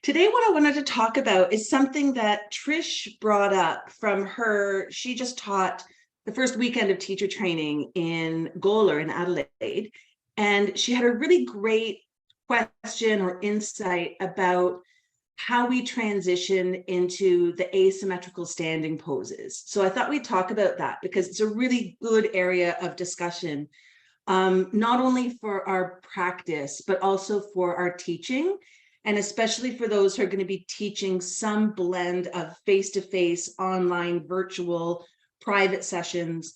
Today, what I wanted to talk about is something that Trish brought up she just taught the first weekend of teacher training in Golar in Adelaide. And she had a really great question or insight about how we transition into the asymmetrical standing poses. So I thought we'd talk about that because it's a really good area of discussion, not only for our practice, but also for our teaching. And especially for those who are going to be teaching some blend of face-to-face, online, virtual, private sessions,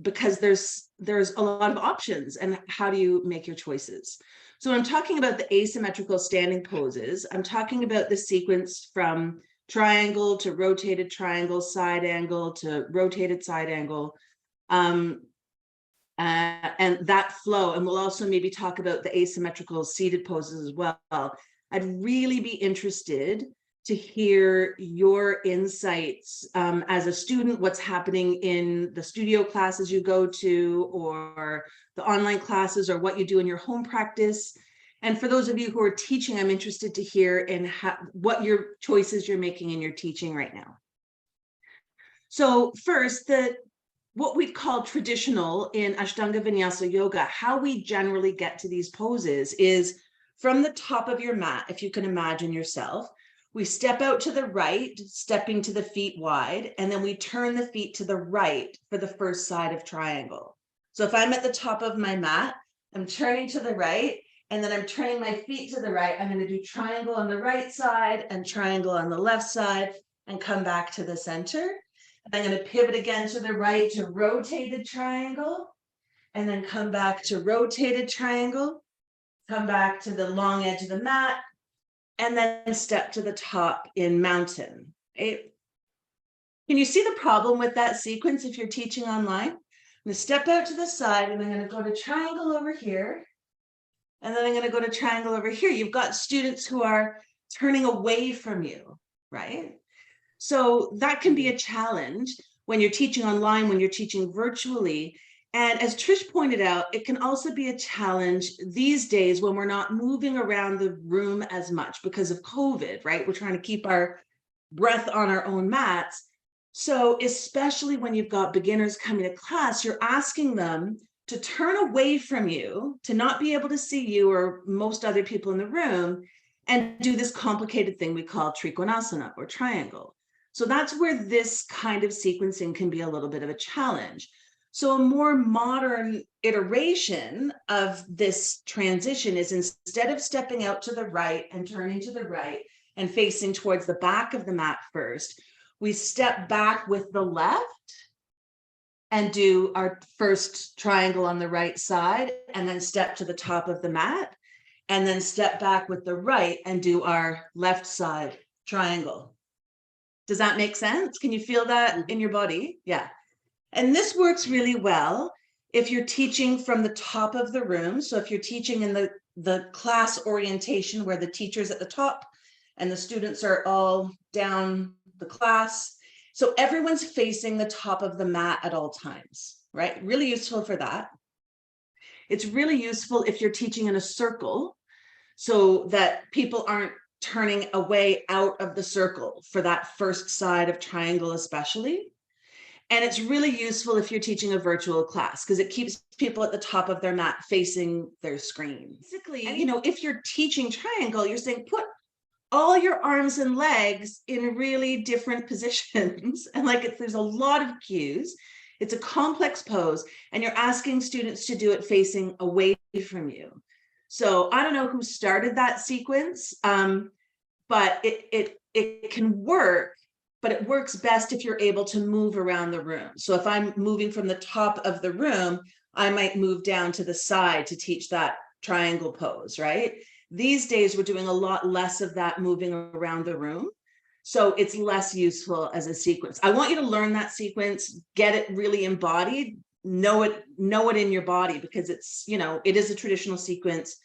because there's a lot of options. And how do you make your choices? So I'm talking about the asymmetrical standing poses. I'm talking about the sequence from triangle to rotated triangle, side angle to rotated side angle. And that flow, and we'll also maybe talk about the asymmetrical seated poses as well. I'd really be interested to hear your insights as a student, what's happening in the studio classes you go to, or the online classes, or what you do in your home practice. And for those of you who are teaching, I'm interested to hear what your choices you're making in your teaching right now. So first, what we call traditional in Ashtanga Vinyasa Yoga, how we generally get to these poses is from the top of your mat, if you can imagine yourself, we step out to the right, stepping to the feet wide, and then we turn the feet to the right for the first side of triangle. So if I'm at the top of my mat, I'm turning to the right, and then I'm turning my feet to the right. I'm going to do triangle on the right side and triangle on the left side and come back to the center. I'm going to pivot again to the right to rotated triangle, and then come back to rotated triangle, come back to the long edge of the mat, and then step to the top in mountain. Can you see the problem with that sequence if you're teaching online? I'm going to step out to the side, and I'm going to go to triangle over here, and then I'm going to go to triangle over here. You've got students who are turning away from you, right? So that can be a challenge when you're teaching online, when you're teaching virtually. And as Trish pointed out, it can also be a challenge these days when we're not moving around the room as much because of COVID, right? We're trying to keep our breath on our own mats. So especially when you've got beginners coming to class, you're asking them to turn away from you, to not be able to see you or most other people in the room, and do this complicated thing we call trikonasana or triangle. So that's where this kind of sequencing can be a little bit of a challenge. So a more modern iteration of this transition is, instead of stepping out to the right and turning to the right and facing towards the back of the mat first, we step back with the left and do our first triangle on the right side, and then step to the top of the mat, and then step back with the right and do our left side triangle. Does that make sense? Can you feel that in your body? Yeah. And this works really well if you're teaching from the top of the room. So if you're teaching in the class orientation where the teacher's at the top and the students are all down the class. So everyone's facing the top of the mat at all times, right? Really useful for that. It's really useful if you're teaching in a circle so that people aren't turning away out of the circle for that first side of triangle especially. And it's really useful if you're teaching a virtual class because it keeps people at the top of their mat facing their screen. Basically, if you're teaching triangle, you're saying put all your arms and legs in really different positions. And there's a lot of cues. It's a complex pose, and you're asking students to do it facing away from you. So I don't know who started that sequence, but it can work, but it works best if you're able to move around the room. So if I'm moving from the top of the room, I might move down to the side to teach that triangle pose, right? These days, we're doing a lot less of that moving around the room. So it's less useful as a sequence. I want you to learn that sequence, get it really embodied, know it in your body, because it's, it is a traditional sequence,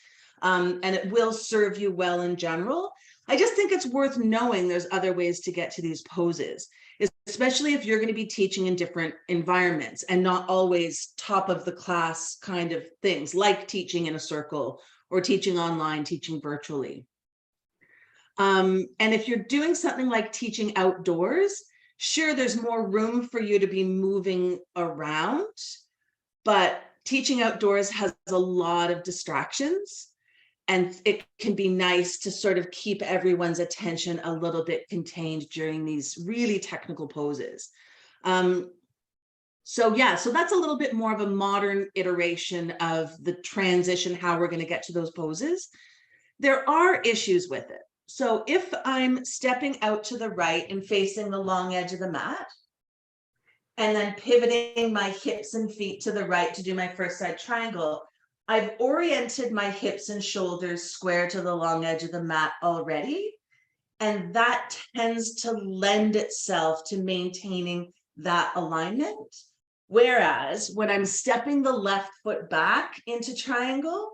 and it will serve you well in general. I just think it's worth knowing there's other ways to get to these poses, especially if you're going to be teaching in different environments and not always top of the class kind of things, like teaching in a circle or teaching online, teaching virtually. And if you're doing something like teaching outdoors, sure, there's more room for you to be moving around, but teaching outdoors has a lot of distractions, and it can be nice to sort of keep everyone's attention a little bit contained during these really technical poses. So yeah, so that's a little bit more of a modern iteration of the transition, how we're going to get to those poses. There are issues with it. So if I'm stepping out to the right and facing the long edge of the mat, and then pivoting my hips and feet to the right to do my first side triangle, I've oriented my hips and shoulders square to the long edge of the mat already. And that tends to lend itself to maintaining that alignment. Whereas when I'm stepping the left foot back into triangle,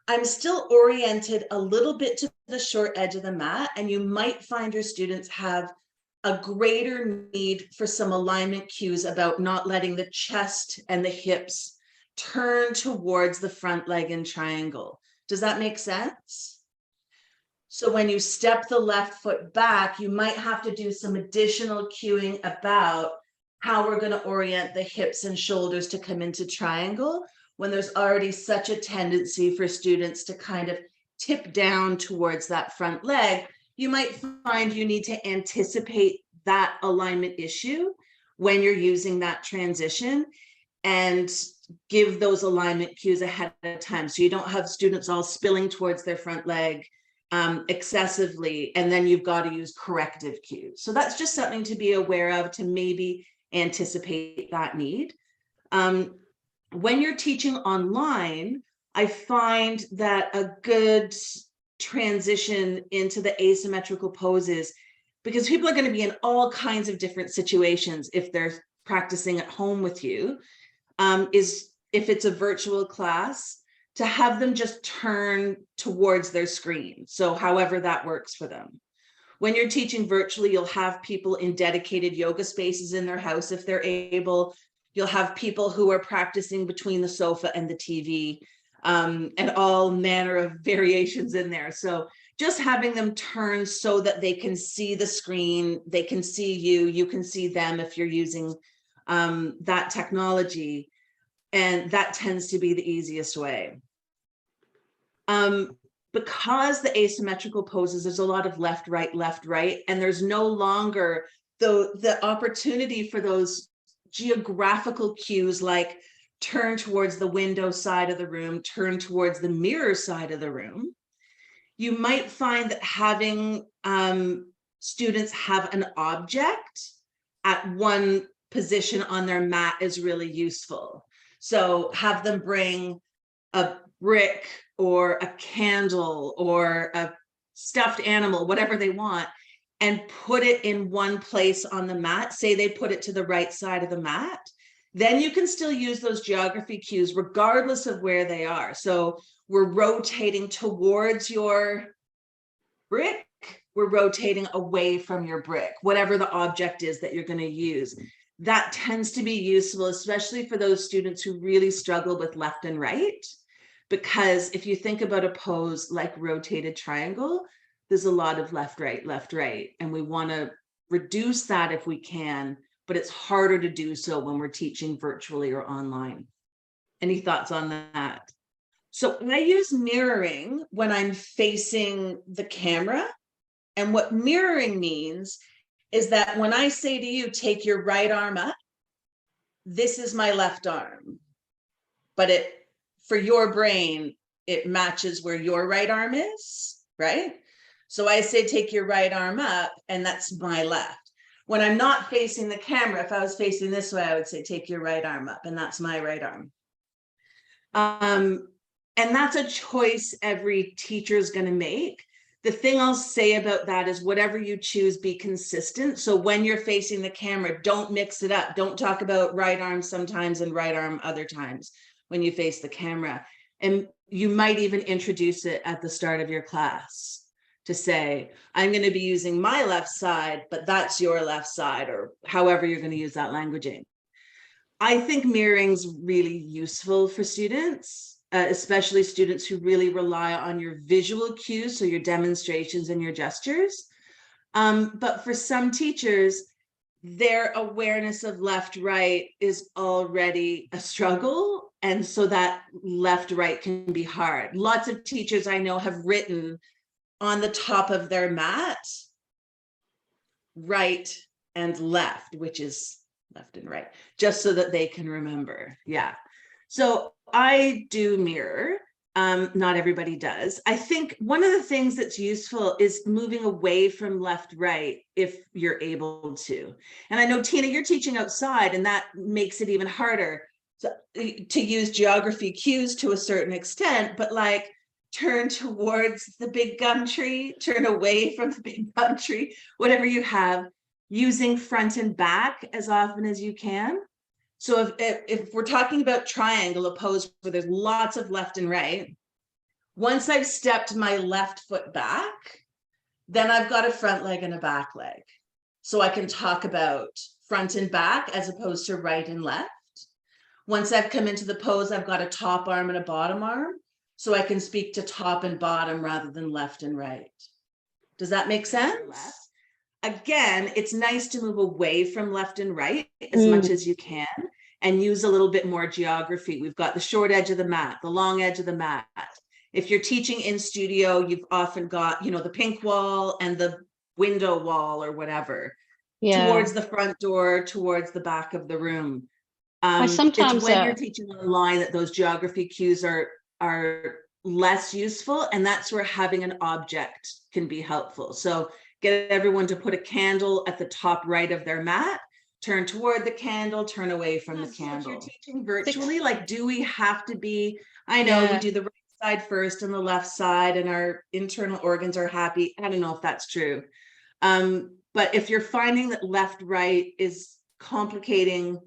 I'm still oriented a little bit to the short edge of the mat, and you might find your students have a greater need for some alignment cues about not letting the chest and the hips turn towards the front leg in triangle. Does that make sense? So when you step the left foot back, you might have to do some additional cueing about how we're going to orient the hips and shoulders to come into triangle, when there's already such a tendency for students to kind of tip down towards that front leg. You might find you need to anticipate that alignment issue when you're using that transition and give those alignment cues ahead of time, so you don't have students all spilling towards their front leg excessively, and then you've got to use corrective cues. So that's just something to be aware of, to maybe anticipate that need. When you're teaching online, I find that a good transition into the asymmetrical poses, because people are going to be in all kinds of different situations if they're practicing at home with you, is if it's a virtual class, to have them just turn towards their screen. So however that works for them. When you're teaching virtually, you'll have people in dedicated yoga spaces in their house if they're able. You'll have people who are practicing between the sofa and the TV, and all manner of variations in there. So just having them turn so that they can see the screen, they can see you, you can see them if you're using that technology. And that tends to be the easiest way. Because the asymmetrical poses, there's a lot of left, right, and there's no longer the opportunity for those geographical cues like turn towards the window side of the room, turn towards the mirror side of the room. You might find that having students have an object at one position on their mat is really useful. So have them bring a brick or a candle or a stuffed animal, whatever they want, and put it in one place on the mat. Say they put it to the right side of the mat. Then you can still use those geography cues regardless of where they are. So we're rotating towards your brick, we're rotating away from your brick, whatever the object is that you're going to use. That tends to be useful, especially for those students who really struggle with left and right. Because if you think about a pose like rotated triangle, there's a lot of left, right, and we want to reduce that if we can, but it's harder to do so when we're teaching virtually or online. Any thoughts on that? So I use mirroring when I'm facing the camera. And what mirroring means is that when I say to you, take your right arm up, this is my left arm. But for your brain, it matches where your right arm is, right? So I say, take your right arm up, and that's my left. When I'm not facing the camera, if I was facing this way, I would say, take your right arm up, and that's my right arm. And that's a choice every teacher is going to make. The thing I'll say about that is whatever you choose, be consistent. So when you're facing the camera, don't mix it up. Don't talk about right arm sometimes and right arm other times when you face the camera. And you might even introduce it at the start of your class to say, I'm going to be using my left side, but that's your left side, or however you're going to use that languaging. I think mirroring's really useful for students. especially students who really rely on your visual cues, so your demonstrations and your gestures. But for some teachers, their awareness of left right is already a struggle, and so that left right can be hard. Lots of teachers I know have written on the top of their mat right and left, which is left and right, just so that they can remember. Yeah. So I do mirror. Not everybody does. I think one of the things that's useful is moving away from left, right, if you're able to. And I know, Tina, you're teaching outside, and that makes it even harder to use geography cues to a certain extent, but like turn towards the big gum tree, turn away from the big gum tree, whatever you have, using front and back as often as you can. So if we're talking about triangle, a pose where there's lots of left and right, once I've stepped my left foot back, then I've got a front leg and a back leg. So I can talk about front and back as opposed to right and left. Once I've come into the pose, I've got a top arm and a bottom arm. So I can speak to top and bottom rather than left and right. Does that make sense? Again, it's nice to move away from left and right as much as you can and use a little bit more geography. We've got the short edge of the mat, the long edge of the mat. If you're teaching in studio, you've often got, you know, the pink wall and the window wall or whatever, towards the front door, towards the back of the room. It's when you're teaching online that those geography cues are less useful, and that's where having an object can be helpful. So get everyone to put a candle at the top right of their mat, turn toward the candle, turn away from the candle. If you're teaching virtually, like, do we have to be, I know we do the right side first and the left side and our internal organs are happy. I don't know if that's true. But if you're finding that left, right is complicating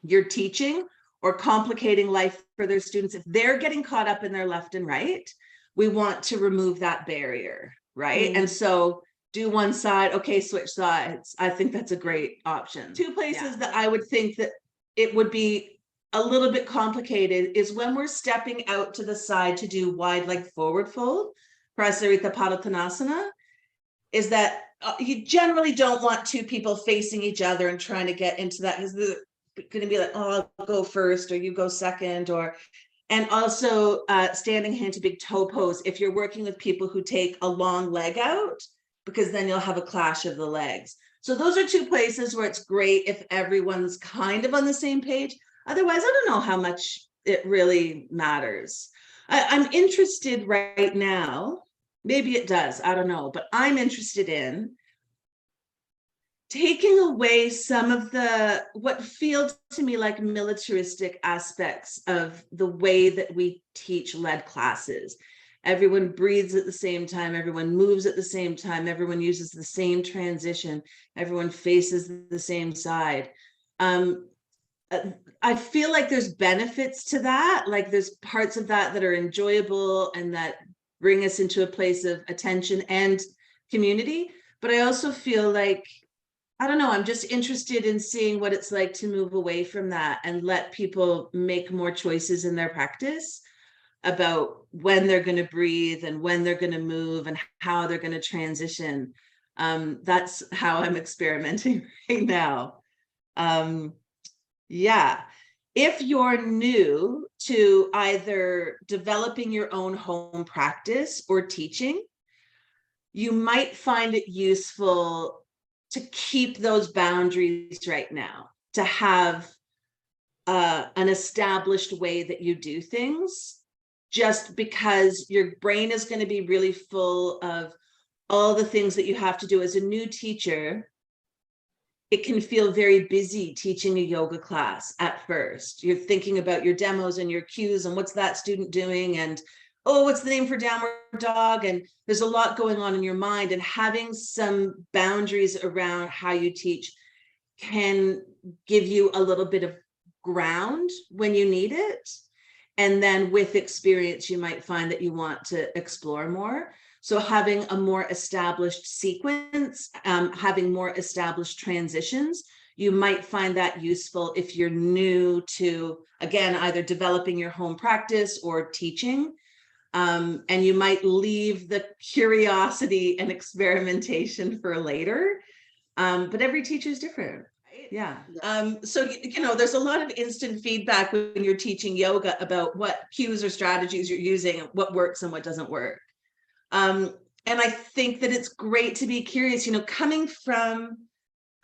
your teaching or complicating life for their students, if they're getting caught up in their left and right, we want to remove that barrier, right? And so do one side, okay, switch sides. I think that's a great option. Two places that I would think that it would be a little bit complicated is when we're stepping out to the side to do wide leg forward fold, Prasarita Padottanasana, is that you generally don't want two people facing each other and trying to get into that, because they're going to be like, oh, I'll go first, or you go second, or, and also standing hand to big toe pose if you're working with people who take a long leg out, because then you'll have a clash of the legs. So those are two places where it's great if everyone's kind of on the same page. Otherwise, I don't know how much it really matters. I'm interested right now, maybe it does, I don't know, but I'm interested in taking away some of the, what feel to me like militaristic aspects of the way that we teach lead classes. Everyone breathes at the same time, everyone moves at the same time, everyone uses the same transition, everyone faces the same side. I feel like there's benefits to that, like there's parts of that that are enjoyable and that bring us into a place of attention and community. But I also feel like, I don't know, I'm just interested in seeing what it's like to move away from that and let people make more choices in their practice about when they're going to breathe and when they're going to move and how they're going to transition. That's how I'm experimenting right now. Yeah. If you're new to either developing your own home practice or teaching, you might find it useful to keep those boundaries right now, to have an established way that you do things, just because your brain is going to be really full of all the things that you have to do as a new teacher. It can feel very busy teaching a yoga class at first. You're thinking about your demos and your cues and what's that student doing, and oh, what's the name for downward dog? And there's a lot going on in your mind, and having some boundaries around how you teach can give you a little bit of ground when you need it. And then with experience, you might find that you want to explore more. So having a more established sequence, having more established transitions, You might find that useful if you're new to, again, either developing your home practice or teaching. And you might leave the curiosity and experimentation for later. But every teacher is different. Yeah. So, there's a lot of instant feedback when you're teaching yoga about what cues or strategies you're using, and what works and what doesn't work. And I think that it's great to be curious, coming from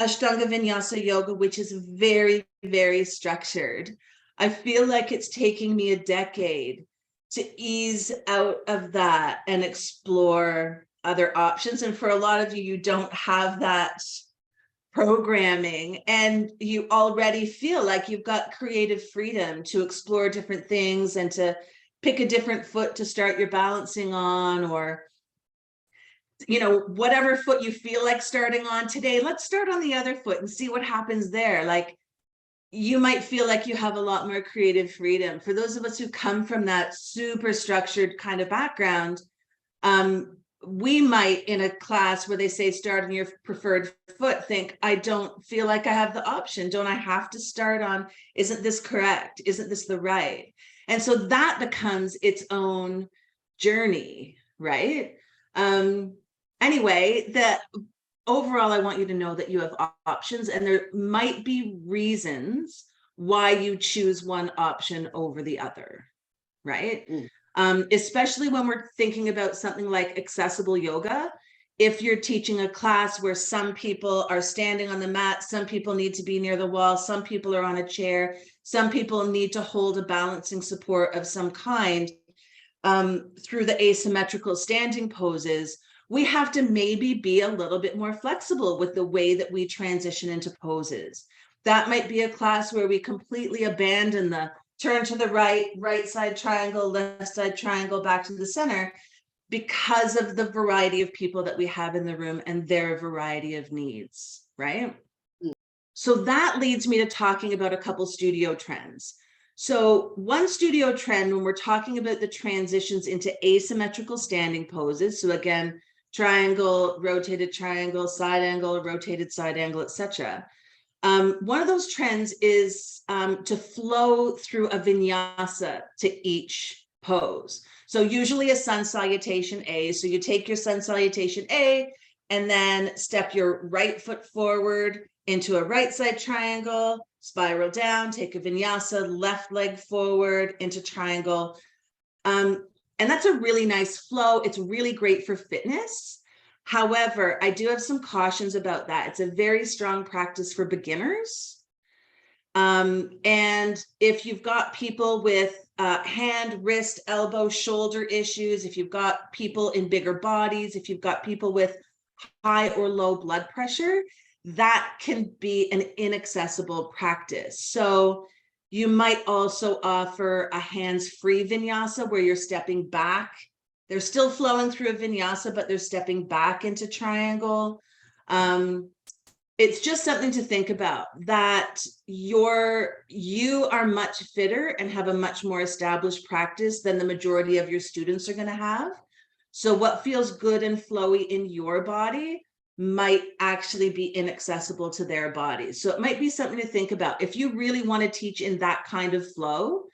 Ashtanga Vinyasa yoga, which is very, very structured. I feel like it's taking me a decade to ease out of that and explore other options. And for a lot of you, you don't have that programming, and you already feel like you've got creative freedom to explore different things and to pick a different foot to start your balancing on, or whatever foot you feel like starting on today, let's start on the other foot and see what happens there. Like, you might feel like you have a lot more creative freedom. For those of us who come from that super structured kind of background, we might, in a class where they say start on your preferred foot, think, I don't feel like I have the option. Don't I have to start on, isn't this correct? Isn't this the right? And so that becomes its own journey, right? Anyway, overall, I want you to know that you have options, and there might be reasons why you choose one option over the other, right? Especially when we're thinking about something like accessible yoga. If you're teaching a class where some people are standing on the mat, some people need to be near the wall, some people are on a chair, some people need to hold a balancing support of some kind, through the asymmetrical standing poses, we have to maybe be a little bit more flexible with the way that we transition into poses. That might be a class where we completely abandon the turn to the right side triangle, left side triangle, back to the center, because of the variety of people that we have in the room and their variety of needs, right? So that leads me to talking about a couple studio trends. So one studio trend, when we're talking about the transitions into asymmetrical standing poses, so again, triangle, rotated triangle, side angle, rotated side angle, etc. One of those trends is to flow through a vinyasa to each pose. So usually a sun salutation A. So you take your sun salutation A and then step your right foot forward into a right side triangle, spiral down, take a vinyasa, left leg forward into triangle. And that's a really nice flow. It's really great for fitness. However, I do have some cautions about that. It's a very strong practice for beginners. And if you've got people with hand, wrist, elbow, shoulder issues, if you've got people in bigger bodies, if you've got people with high or low blood pressure, that can be an inaccessible practice. So you might also offer a hands-free vinyasa where you're stepping back. They're still flowing through a vinyasa, but they're stepping back into triangle. It's just something to think about, that you are much fitter and have a much more established practice than the majority of your students are going to have. So what feels good and flowy in your body might actually be inaccessible to their bodies. So it might be something to think about. If you really want to teach in that kind of flow,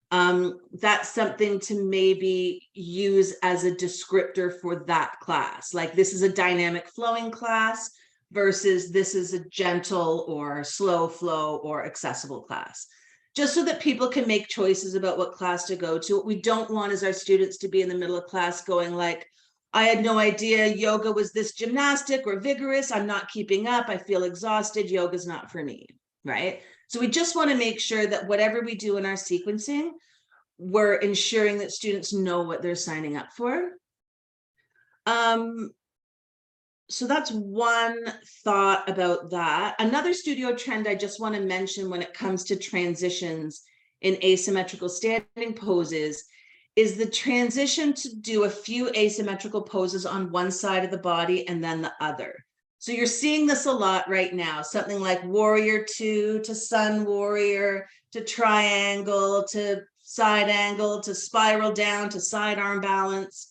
that's something to maybe use as a descriptor for that class. Like, this is a dynamic flowing class versus this is a gentle or slow flow or accessible class. Just so that people can make choices about what class to go to. What we don't want is our students to be in the middle of class going like, I had no idea yoga was this gymnastic or vigorous. I'm not keeping up. I feel exhausted. Yoga's not for me, right? So we just want to make sure that whatever we do in our sequencing, we're ensuring that students know what they're signing up for. So that's one thought about that. Another studio trend I just want to mention when it comes to transitions in asymmetrical standing poses is the transition to do a few asymmetrical poses on one side of the body and then the other. So you're seeing this a lot right now, something like warrior two to sun warrior to triangle to side angle to spiral down to side arm balance.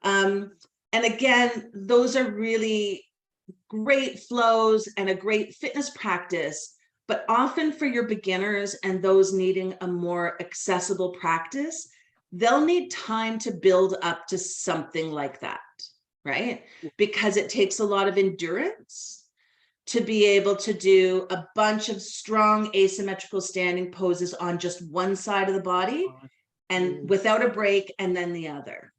And again, those are really great flows and a great fitness practice, but often for your beginners and those needing a more accessible practice, they'll need time to build up to something like that, right? Because it takes a lot of endurance to be able to do a bunch of strong asymmetrical standing poses on just one side of the body and without a break, and then the other.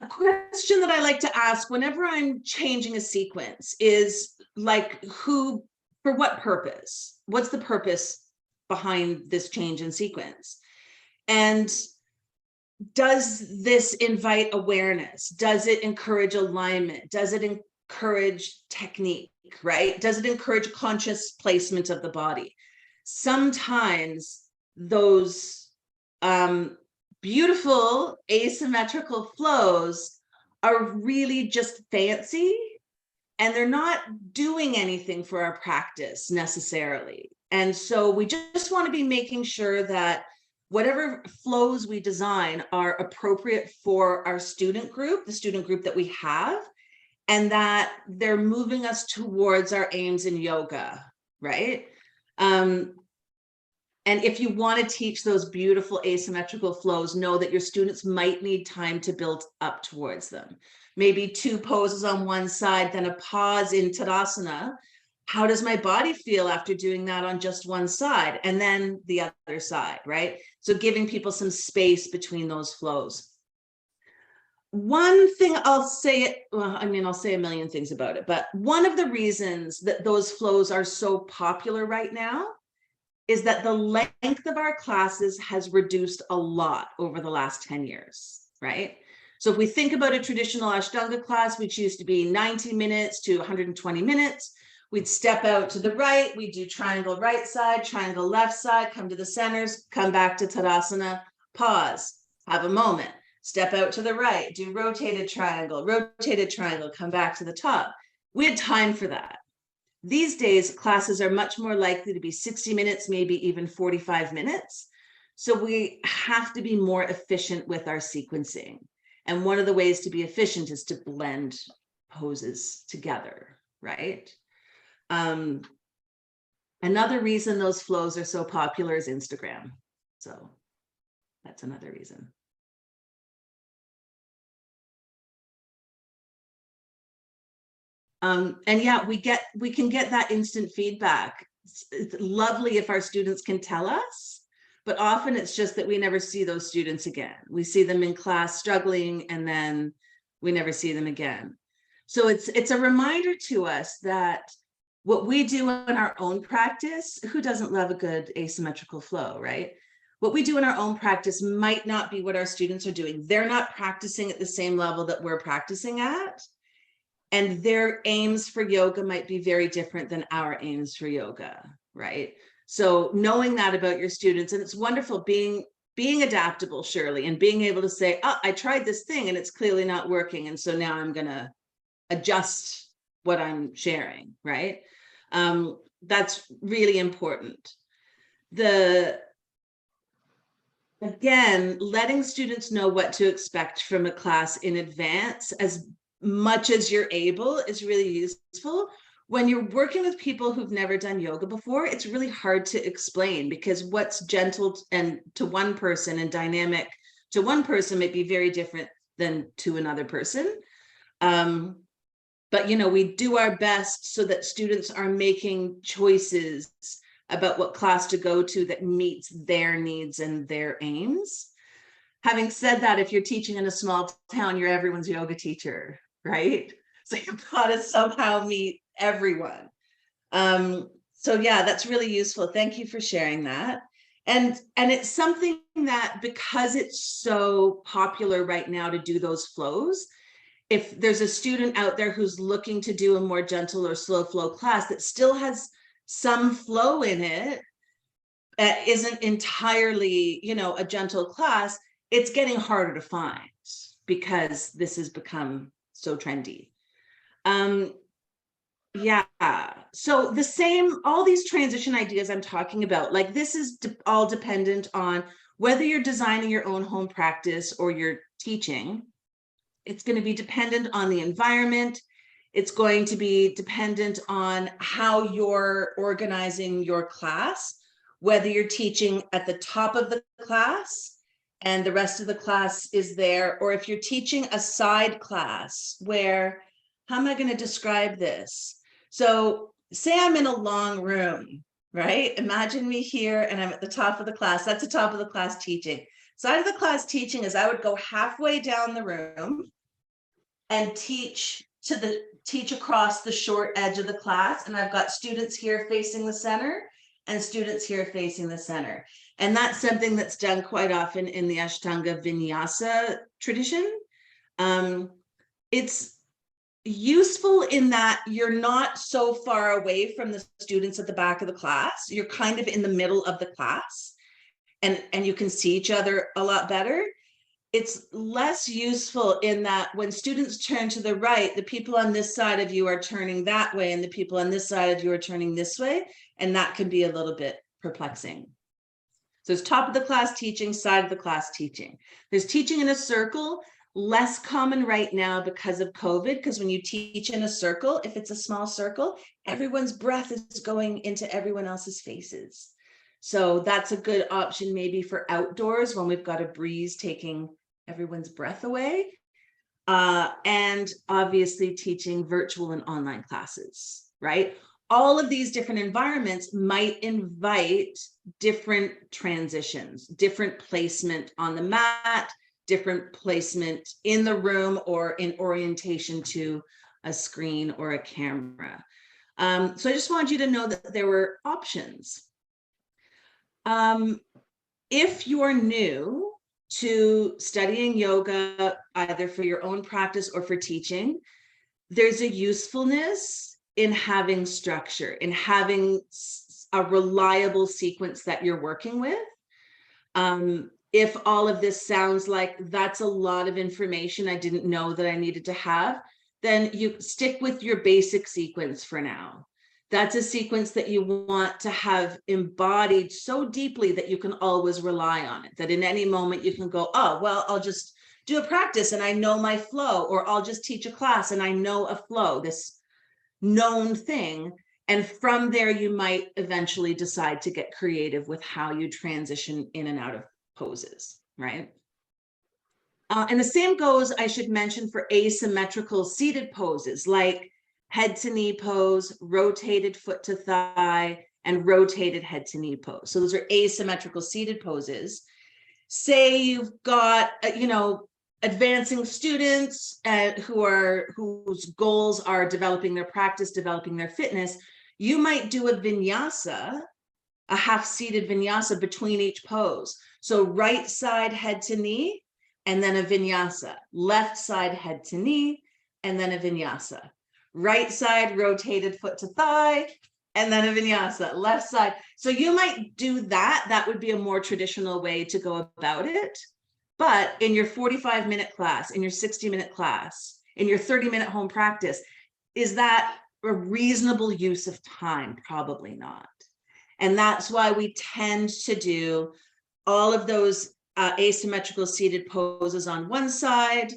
A question that I like to ask whenever I'm changing a sequence is like, for what purpose? What's the purpose behind this change in sequence? And does this invite awareness? Does it encourage alignment? Does it encourage technique, right? Does it encourage conscious placement of the body? Sometimes those beautiful asymmetrical flows are really just fancy, and they're not doing anything for our practice necessarily. And so we just want to be making sure that whatever flows we design are appropriate for our student group, the student group that we have, and that they're moving us towards our aims in yoga, right? And if you want to teach those beautiful asymmetrical flows, know that your students might need time to build up towards them. Maybe 2 poses on one side, then a pause in Tadasana. How does my body feel after doing that on just one side? And then the other side, right? So giving people some space between those flows. One thing I'll say, I'll say a million things about it, but one of the reasons that those flows are so popular right now is that the length of our classes has reduced a lot over the last 10 years, right? So if we think about a traditional Ashtanga class, which used to be 90 minutes to 120 minutes, we'd step out to the right, we'd do triangle right side, triangle left side, come to the centers, come back to Tadasana, pause, have a moment, step out to the right, do rotated triangle, come back to the top. We had time for that. These days, classes are much more likely to be 60 minutes, maybe even 45 minutes. So we have to be more efficient with our sequencing. And one of the ways to be efficient is to blend poses together, right? Another reason those flows are so popular is Instagram. So that's another reason. And yeah, we can get that instant feedback. It's lovely if our students can tell us, but often it's just that we never see those students again. We see them in class struggling, and then we never see them again. So it's a reminder to us that what we do in our own practice, who doesn't love a good asymmetrical flow, right? What we do in our own practice might not be what our students are doing. They're not practicing at the same level that we're practicing at. And their aims for yoga might be very different than our aims for yoga, right? So knowing that about your students, and it's wonderful being adaptable, Shirley, and being able to say, oh, I tried this thing and it's clearly not working. And so now I'm going to adjust what I'm sharing, right? That's really important. Again, letting students know what to expect from a class in advance as much as you're able is really useful. When you're working with people who've never done yoga before, it's really hard to explain, because what's gentle and to one person and dynamic to one person might be very different than to another person. But we do our best so that students are making choices about what class to go to that meets their needs and their aims. Having said that, if you're teaching in a small town, you're everyone's yoga teacher, right? So you've got to somehow meet everyone. So yeah, that's really useful. Thank you for sharing that. And it's something that, because it's so popular right now to do those flows, if there's a student out there who's looking to do a more gentle or slow flow class that still has some flow in it, that isn't entirely, a gentle class, it's getting harder to find because this has become so trendy. Yeah, so all these transition ideas I'm talking about, like this is all dependent on whether you're designing your own home practice or you're teaching. It's going to be dependent on the environment. It's going to be dependent on how you're organizing your class, whether you're teaching at the top of the class and the rest of the class is there, or if you're teaching a side class where, how am I going to describe this? So say I'm in a long room, right? Imagine me here and I'm at the top of the class. That's the top of the class teaching. Side of the class teaching is I would go halfway down the room and teach across the short edge of the class. And I've got students here facing the center and students here facing the center. And that's something that's done quite often in the Ashtanga Vinyasa tradition. It's useful in that you're not so far away from the students at the back of the class. You're kind of in the middle of the class and you can see each other a lot better. It's less useful in that when students turn to the right, the people on this side of you are turning that way and the people on this side of you are turning this way. And that can be a little bit perplexing. So it's top of the class teaching, side of the class teaching. There's teaching in a circle, less common right now because of COVID, because when you teach in a circle, if it's a small circle, everyone's breath is going into everyone else's faces. So that's a good option maybe for outdoors when we've got a breeze taking everyone's breath away. And obviously teaching virtual and online classes, right? All of these different environments might invite different transitions, different placement on the mat, different placement in the room or in orientation to a screen or a camera. So I just wanted you to know that there were options. If you're new to studying yoga, either for your own practice or for teaching, there's a usefulness in having structure, in having a reliable sequence that you're working with. If all of this sounds like that's a lot of information I didn't know that I needed to have, then you stick with your basic sequence for now. That's a sequence that you want to have embodied so deeply that you can always rely on it, that in any moment you can go, oh, well, I'll just do a practice and I know my flow, or I'll just teach a class and I know a flow, this known thing. And from there, you might eventually decide to get creative with how you transition in and out of poses, right? And the same goes, I should mention, for asymmetrical seated poses like head to knee pose, rotated foot to thigh, and rotated head to knee pose. So those are asymmetrical seated poses. Say you've got, advancing students whose goals are developing their practice, developing their fitness. You might do a vinyasa, a half-seated vinyasa between each pose. So right side head to knee, and then a vinyasa. Left side head to knee, and then a vinyasa. Right side rotated foot to thigh, and then a vinyasa. Left side. So you might do that. That would be a more traditional way to go about it. But in your 45-minute class, in your 60-minute class, in your 30-minute home practice, is that a reasonable use of time? Probably not. And that's why we tend to do all of those asymmetrical seated poses on one side,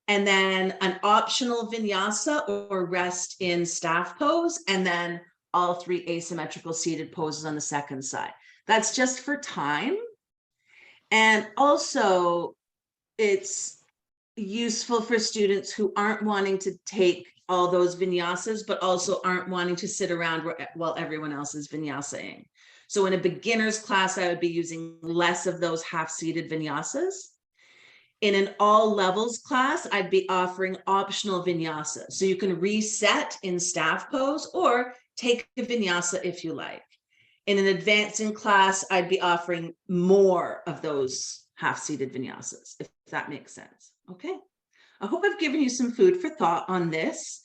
and then an optional vinyasa or rest in staff pose, and then all three asymmetrical seated poses on the second side. That's just for time. And also, it's useful for students who aren't wanting to take all those vinyasas, but also aren't wanting to sit around while everyone else is vinyasaing. So in a beginner's class, I would be using less of those half-seated vinyasas. In an all levels class, I'd be offering optional vinyasa. So you can reset in staff pose or take a vinyasa if you like. In an advancing class, I'd be offering more of those half-seated vinyasas, if that makes sense. Okay. I hope I've given you some food for thought on this.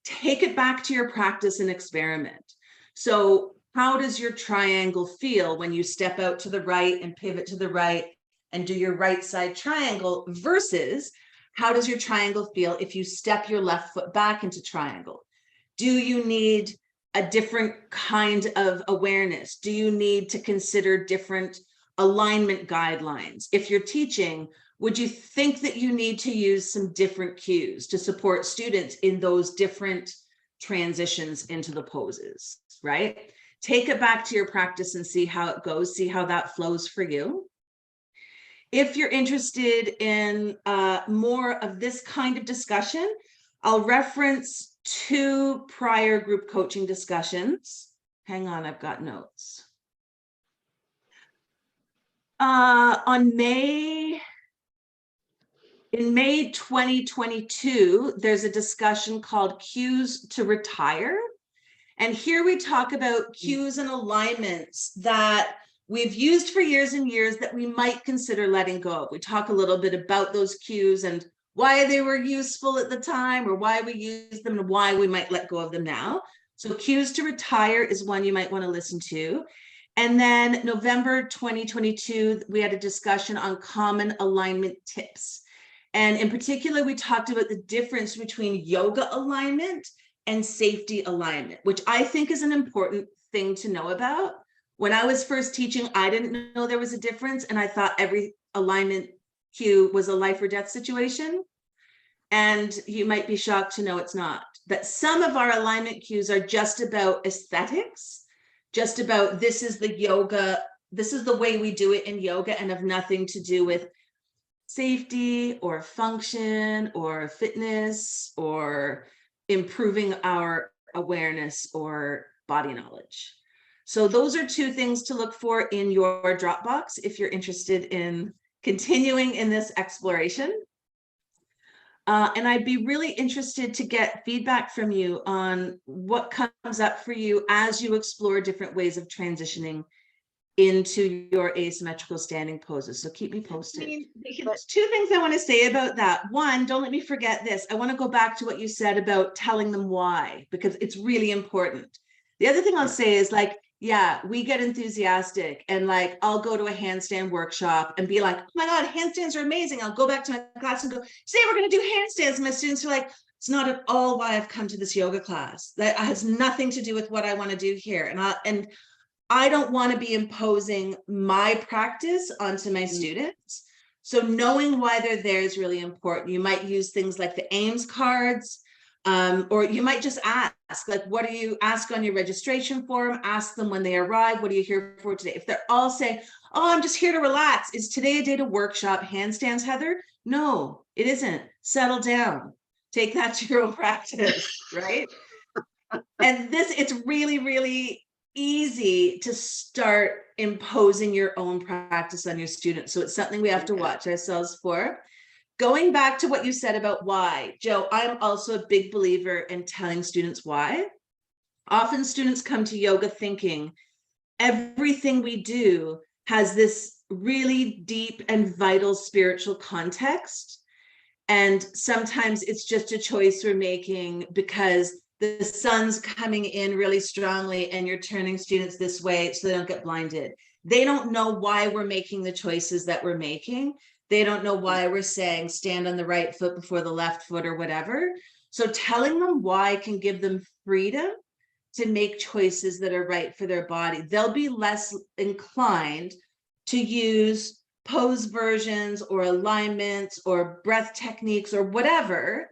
Take it back to your practice and experiment. So how does your triangle feel when you step out to the right and pivot to the right and do your right side triangle, versus how does your triangle feel if you step your left foot back into triangle? Do you need a different kind of awareness? Do you need to consider different alignment guidelines? If you're teaching, would you think that you need to use some different cues to support students in those different transitions into the poses, right? Take it back to your practice and see how it goes, see how that flows for you. If you're interested in more of this kind of discussion, I'll reference 2 prior group coaching discussions. Hang on, I've got notes. In May 2022, there's a discussion called Cues to Retire. And here we talk about cues and alignments that we've used for years and years that we might consider letting go of. We talk a little bit about those cues and why they were useful at the time, or why we use them and why we might let go of them now. So Cues to Retire is one you might want to listen to. And then November 2022, we had a discussion on common alignment tips. And in particular, we talked about the difference between yoga alignment and safety alignment, which I think is an important thing to know about. When I was first teaching, I didn't know there was a difference, and I thought every alignment cue was a life or death situation. And you might be shocked to know it's not. That some of our alignment cues are just about aesthetics, just about this is the yoga, this is the way we do it in yoga, and have nothing to do with safety or function or fitness or improving our awareness or body knowledge. So those are 2 things to look for in your Dropbox if you're interested in continuing in this exploration. And I'd be really interested to get feedback from you on what comes up for you as you explore different ways of transitioning into your asymmetrical standing poses. So keep me posted. There's 2 things I want to say about that. One, don't let me forget this. I want to go back to what you said about telling them why, because it's really important. The other thing I'll say is, like, yeah, we get enthusiastic, and like, I'll go to a handstand workshop and be like, oh my God, handstands are amazing. I'll go back to my class and go, today we're going to do handstands. And my students are like, it's not at all why I've come to this yoga class. That has nothing to do with what I want to do here. And I don't want to be imposing my practice onto my students. So knowing why they're there is really important. You might use things like the Ames cards, or you might just ask, like, what do you ask on your registration form? Ask them when they arrive, what are you here for today? If they're all saying, oh, I'm just here to relax. Is today a day to workshop handstands, Heather? No, it isn't. Settle down. Take that to your own practice, right? And it's really, really easy to start imposing your own practice on your students. So it's something we have to watch ourselves for. Going back to what you said about why, Joe, I'm also a big believer in telling students why. Often students come to yoga thinking everything we do has this really deep and vital spiritual context. And sometimes it's just a choice we're making because the sun's coming in really strongly and you're turning students this way so they don't get blinded. They don't know why we're making the choices that we're making. They don't know why we're saying stand on the right foot before the left foot or whatever. So telling them why can give them freedom to make choices that are right for their body. They'll be less inclined to use pose versions or alignments or breath techniques or whatever,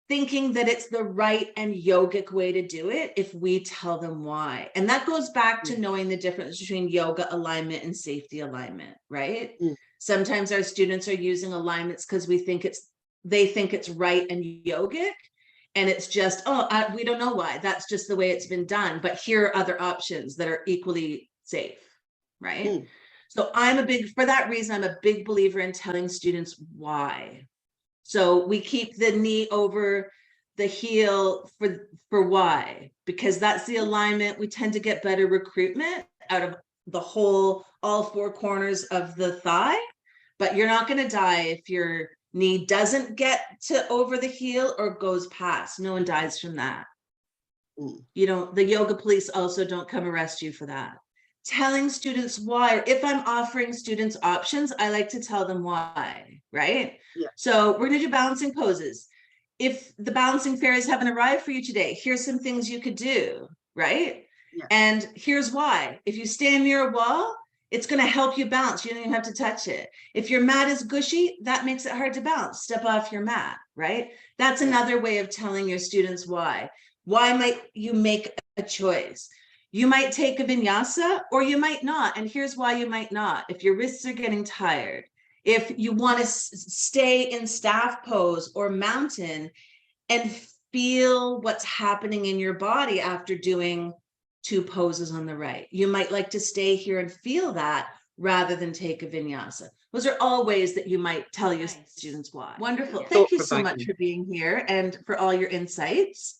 thinking that it's the right and yogic way to do it if we tell them why. And that goes back to knowing the difference between yoga alignment and safety alignment, right? Sometimes our students are using alignments because they think it's right and yogic, and it's just, we don't know why. That's just the way it's been done. But here are other options that are equally safe, right? So for that reason, I'm a big believer in telling students why. So we keep the knee over the heel for why, because that's the alignment. We tend to get better recruitment out of the whole, all 4 corners of the thigh, but you're not going to die if your knee doesn't get to over the heel or goes past. No one dies from that. The yoga police also don't come arrest you for that. Telling students why, or if I'm offering students options, I like to tell them why, right? So we're going to do balancing poses. If the balancing fairies haven't arrived for you today, here's some things you could do, right? And here's why. If you stand near a wall, It's going to help you bounce. You don't even have to touch it. If your mat is gushy, that makes it hard to bounce. Step off your mat, right? That's another way of telling your students why. Why might you make a choice? You might take a vinyasa or you might not. And here's why you might not. If your wrists are getting tired, if you want to stay in staff pose or mountain and feel what's happening in your body after doing 2 poses on the right. You might like to stay here and feel that rather than take a vinyasa. Those are all ways that you might tell your students why. Wonderful. Thank you so much for being here and for all your insights.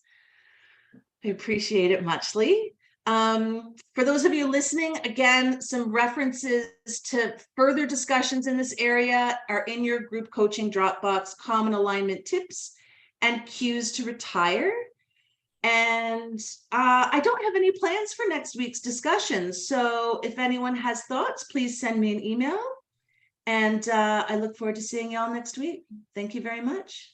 I appreciate it muchly. For those of you listening, again, some references to further discussions in this area are in your group coaching Dropbox, common alignment tips and cues to retire. And I don't have any plans for next week's discussion. So if anyone has thoughts, please send me an email. And I look forward to seeing you all next week. Thank you very much.